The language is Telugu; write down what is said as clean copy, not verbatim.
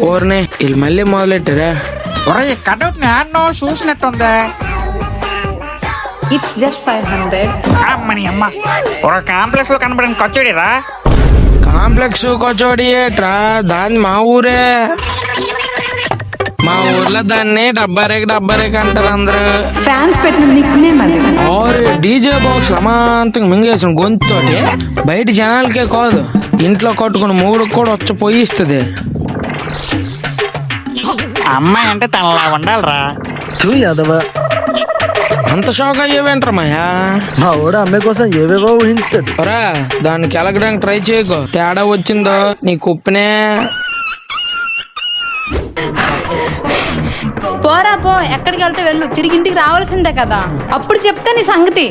ఓర్నే వీళ్ళు మళ్ళీ మొదలెట్టారా? కటౌట్ ని చూసినట్టుందా? It's just 500. అమ్మని అమ్మ ఒక కాంప్లెక్స్ లో కనబడిన కచ్చోడిరా. కాంప్లెక్స్ కచోడి ఏట్రా? దాన్ని మా ఊరే. మా ఊర్లో దాన్ని డబ్బారేక్ అంటారు అందరు. ఫ్యాన్స్ పెట్టిన నిక్ నేమ్ అది. డీజే బాక్స్ సమాంతంగా మింగేసిన గొంతుతోటి బయట జనాలకే కాదు ఇంట్లో కట్టుకుని మూడుకు కూడా వచ్చి పోయిస్తుంది. అమ్మాయి అంటే తనలా ఉండాలరా. యాదవా అంత షాక్ అయ్యేవేంట్రా మాయా? మా ఊడు అమ్మాయి కోసం ఏవేవో ఊహించాడు. రా దాన్ని కెలకడానికి ట్రై చేయకు. తేడా వచ్చిందో నీ కుప్పినే. పోరా పో, ఎక్కడికి వెళ్తే వెళ్ళు, తిరిగి ఇంటికి రావాల్సిందే కదా. అప్పుడు చెప్తే నీ సంగతి.